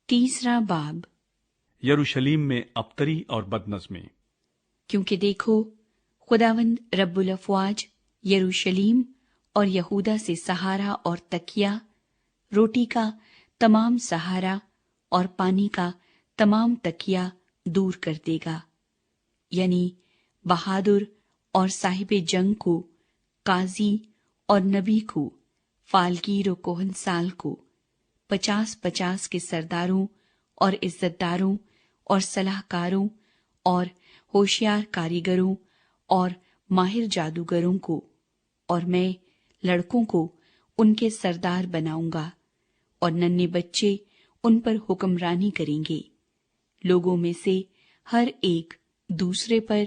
तीसरा बाब। यरूशलेम में अबतरी और बदनज़मी। क्योंकि देखो, खुदावंद रब्बुल अफ़वाज यरूशलेम और यहूदा से सहारा और तकिया, रोटी का तमाम सहारा और पानी का तमाम तकिया दूर कर देगा। यानी बहादुर और साहिब जंग को, काजी और नबी को, फालगीर और कोहनसाल को, 50-50 के सरदारों और इज्जतदारों और सलाहकारों और होशियार कारीगरों और माहिर जादूगरों को, और मैं लड़कों को उनके सरदार बनाऊंगा और नन्हे बच्चे उन पर हुक्मरानी करेंगे। लोगों में से हर एक दूसरे पर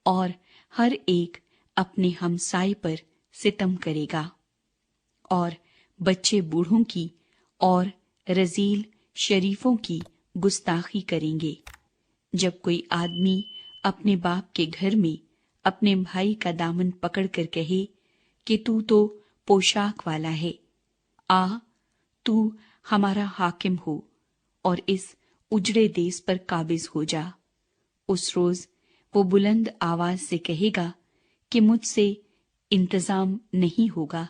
और हर एक अपने हमसाए पर सितम करेगा, और बच्चे बूढ़ों की और रजील शरीफों की गुस्ताखी करेंगे। जब कोई आदमी अपने बाप के घर में अपने भाई का दामन पकड़कर कहे कि तू तो पोशाक वाला है, आ तू हमारा हाकिम हो और इस उजड़े देश पर काबिज हो जा, उस रोज वो बुलंद आवाज से कहेगा कि मुझसे इंतजाम नहीं होगा,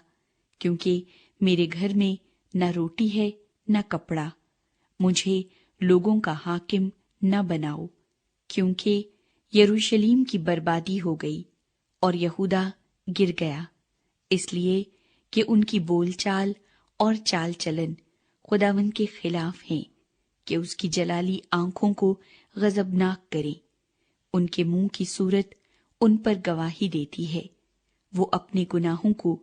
क्योंकि मेरे घर में न रोटी है न कपड़ा। मुझे लोगों का हाकिम न बनाओ, क्योंकि यरूशलेम की बर्बादी हो गई और यहूदा गिर गया, इसलिए कि उनकी बोलचाल और चाल चलन खुदावंद के खिलाफ हैं कि उसकी जलाली आंखों को गजबनाक करे। उनके मुंह की सूरत उन पर गवाही देती है। वो अपने गुनाहों को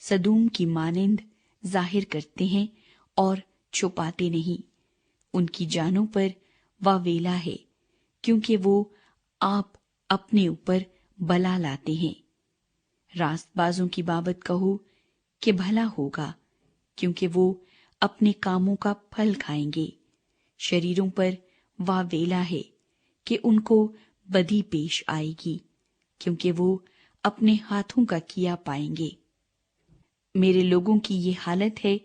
सदूम की मानिंद जाहिर करते हैं और छुपाते नहीं। उनकी जानों पर वावेला है, क्योंकि वो आप अपने ऊपर बला लाते हैं। रास्तबाजों की बाबत कहो कि भला होगा, क्योंकि वो अपने कामों का फल खाएंगे। शरीरों पर वावेला है कि उनको बदी पेश आएगी, क्योंकि वो अपने हाथों का किया पाएंगे। मेरे लोगों की ये हालत है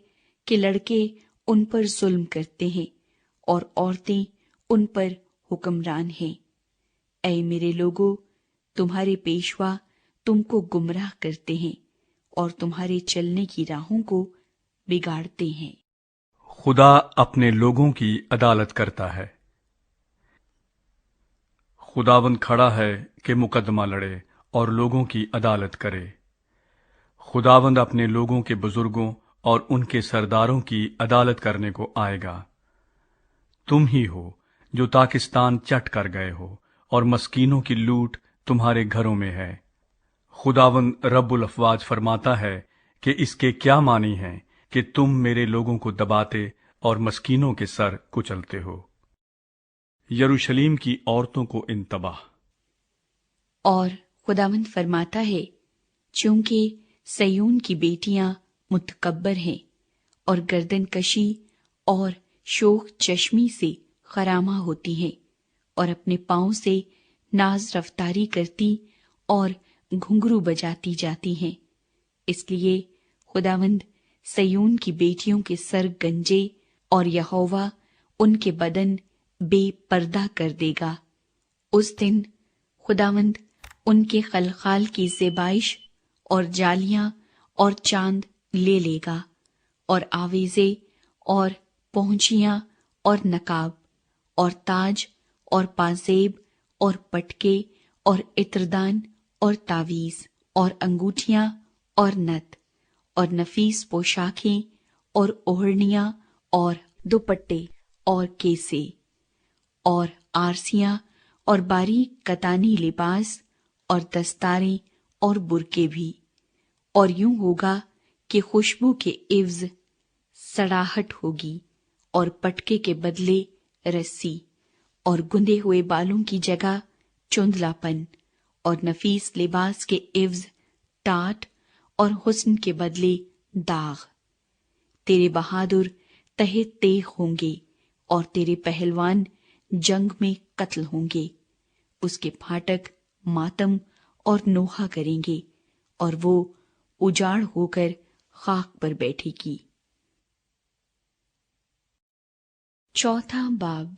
कि लड़के उन पर जुल्म करते हैं और औरतें उन पर हुक्मरान हैं। ऐ मेरे लोगों, तुम्हारे पेशवा तुमको गुमराह करते हैं और तुम्हारे चलने की राहों को बिगाड़ते हैं। खुदा अपने लोगों की अदालत करता है। खुदावंद खड़ा है कि मुकदमा लड़े और लोगों की अदालत करे। खुदावंद अपने लोगों के बुजुर्गों और उनके सरदारों की अदालत करने को आएगा। तुम ही हो जो ताकिस्तान चट कर गए हो और मस्कीनों की लूट तुम्हारे घरों में है। खुदावंद रब्बुल अफ़वाज फरमाता है कि इसके क्या मानी है कि तुम मेरे लोगों को दबाते और मस्कीनों के सर कुचलते हो। यरूशलेम की औरतों को इंतबाह। और खुदावंद फरमाता है, चूंकि सयून की बेटियां मुतकब्बर हैं और गर्दन कशी और शोख चश्मी से खरामा होती हैं और अपने पांव से नाज रफ्तारी करती और घुंघरू बजाती जाती हैं, इसलिए खुदावंद सयून की बेटियों के सर गंजे और यहोवा उनके बदन बेपर्दा कर देगा। उस दिन खुदावंद उनके खलखाल की ज़ेबाइश और जालियां और चांद ले लेगा और आवेज़े और पहुंचियां और नकाब और ताज और पाजेब और पटके और इत्रदान और तावीज और अंगूठियां और नथ और नफीस पोशाकें और ओढ़नियां और दुपट्टे और केसे और आरसियां और बारीक कतानी लिबास और दस्तारें और बुरके भी। और यूं होगा कि खुशबू के इव्ज सड़ाहट होगी और पटके के बदले रस्सी और गुंदे हुए बालों की जगह चुंदलापन और नफीस लिबास के इव्ज टाट और हुस्न के बदले दाग। तेरे बहादुर तहे तेग होंगे और तेरे पहलवान जंग में कत्ल होंगे। उसके फाटक मातम और नोहा करेंगे और वो उजाड़ होकर खाक पर बैठेगी। चौथा बाब।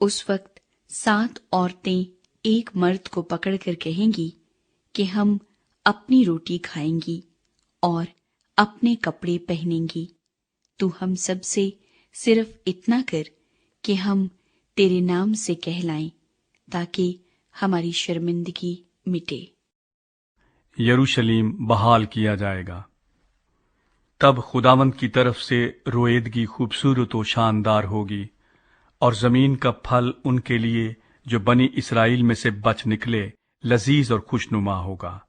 उस वक्त 7 औरतें एक मर्द को पकड़कर कहेंगी कि हम अपनी रोटी खाएंगी और अपने कपड़े पहनेंगी, तू हम सब से सिर्फ इतना कर कि हम तेरे नाम से कहलाएं, ताकि हमारी शर्मिंदगी मिटे। यरूशलेम बहाल किया जाएगा। तब खुदावंद की तरफ से रोएदगी खूबसूरत और शानदार होगी, और जमीन का फल उनके लिए जो बनी इसराइल में से बच निकले लजीज और खुशनुमा होगा।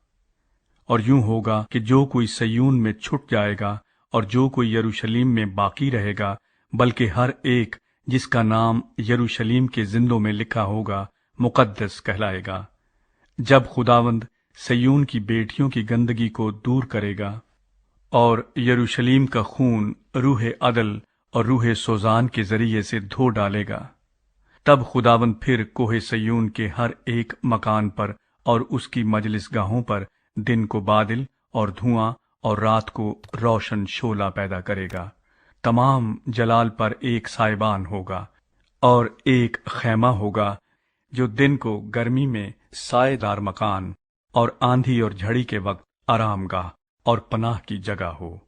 और यूं होगा कि जो कोई सयून में छुट जाएगा और जो कोई यरूशलेम में बाकी रहेगा, बल्कि हर एक जिसका नाम यरूशलेम के जिंदों में लिखा होगा, मुकद्दस कहलाएगा। जब खुदावंद सयून की बेटियों की गंदगी को दूर करेगा और यरूशलेम का खून रूह अदल और रूह सोजान के जरिए से धो डालेगा, तब खुदावंद फिर कोहे सयून के हर एक मकान पर और उसकी मजलिस गाहों पर दिन को बादल और धुआं और रात को रोशन शोला पैदा करेगा। तमाम जलाल पर एक साइबान होगा और एक खैमा होगा, जो दिन को गर्मी में सायेदार मकान और आंधी और झड़ी के वक्त आरामगाह और पनाह की जगह हो।